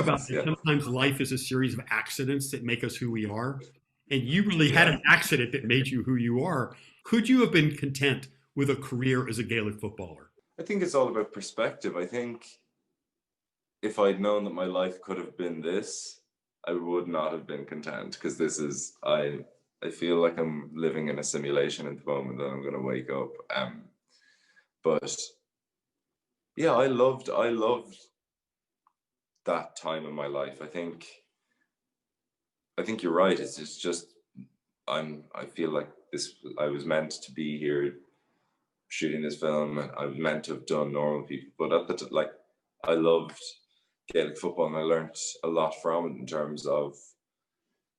about that Yeah. sometimes life is a series of accidents that make us who we are, and you really had Yeah. an accident that made you who you are. Could you have been content with a career as a Gaelic footballer? I think it's all about perspective. I think if I'd known that my life could have been this, I would not have been content because I feel like I'm living in a simulation at the moment that I'm gonna wake up. But yeah, I loved that time in my life. I think you're right. It's just I feel like this I was meant to be here shooting this film. I was meant to have done normal people, but like I loved Gaelic football and I learned a lot from it in terms of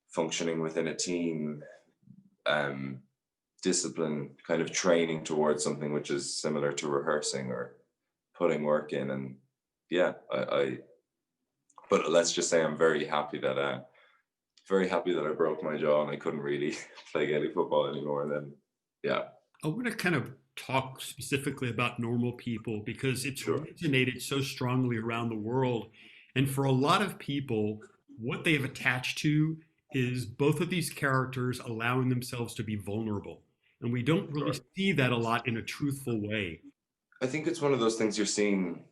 functioning within a team, um, discipline, kind of training towards something which is similar to rehearsing or putting work in. And yeah, but let's just say I'm very happy that I broke my jaw and I couldn't really play Gaelic football anymore. And then, yeah, I want to kind of talk specifically about normal people because it's sure. resonated so strongly around the world. And for a lot of people, what they have attached to is both of these characters allowing themselves to be vulnerable. And we don't really Sure. see that a lot in a truthful way. I think it's one of those things you're seeing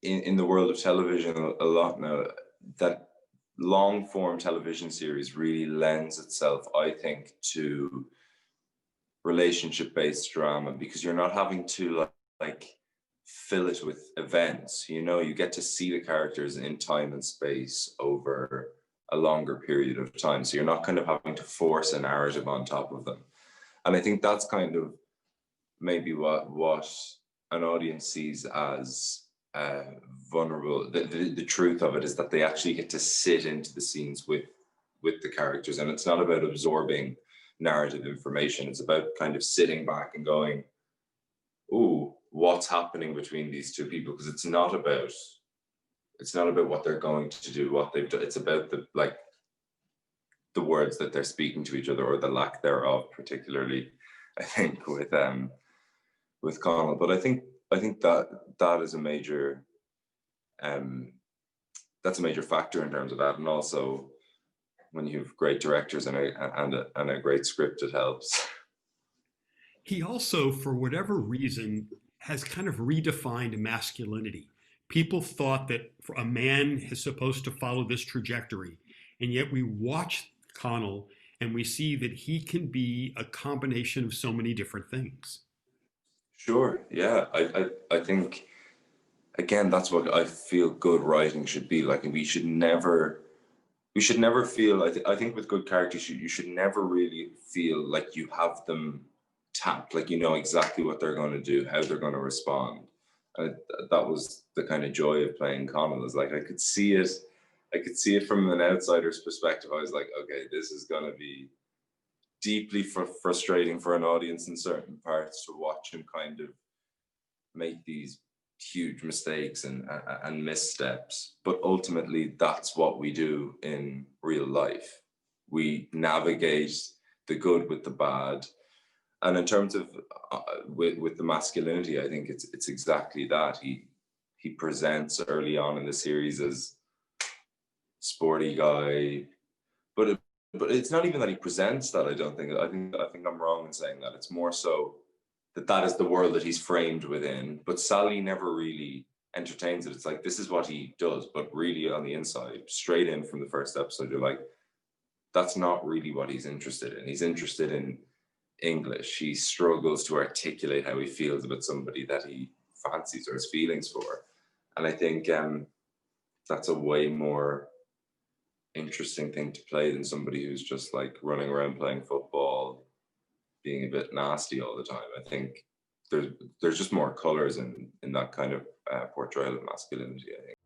in the world of television a lot now. That long form television series really lends itself, I think, to relationship based drama because you're not having to like fill it with events. You get to see the characters in time and space over a longer period of time. So you're not kind of having to force a narrative on top of them. And I think that's kind of maybe what an audience sees as vulnerable. The truth of it is that they actually get to sit into the scenes with the characters, and it's not about absorbing narrative information. It's about kind of sitting back and going, "Ooh, what's happening between these two people?" Because it's not about what they're going to do, what they've done. It's about the words that they're speaking to each other or the lack thereof, particularly I think with Connell. But I think that is a major um that's a major factor in terms of that. And also when you have great directors and a great script, it helps. He also, for whatever reason, has kind of redefined masculinity. People thought that a man is supposed to follow this trajectory, and yet we watch Connell and we see that he can be a combination of so many different things. Sure, yeah. I think again that's what I feel good writing should be like. And we should never feel I think with good characters you should never really feel like you have them tapped, like you know exactly what they're going to do, how they're going to respond. And that was the kind of joy of playing Connell, is like I could see it from an outsider's perspective. I was like, okay, this is going to be deeply frustrating for an audience in certain parts to watch him kind of make these huge mistakes and missteps. But ultimately, that's what we do in real life. We navigate the good with the bad. And in terms of with the masculinity, I think it's exactly that. He presents early on in the series as sporty guy, but but it's not even that he presents that. I don't think. I think I'm wrong in saying that. It's more so that is the world that he's framed within. But Sally never really entertains it. It's like this is what he does, but really on the inside, straight in from the first episode, you're like, that's not really what he's interested in. He's interested in English. He struggles to articulate how he feels about somebody that he fancies or has feelings for. And I think that's a way more interesting thing to play than somebody who's just like running around playing football, being a bit nasty all the time. I think there's just more colors in that kind of portrayal of masculinity, I think.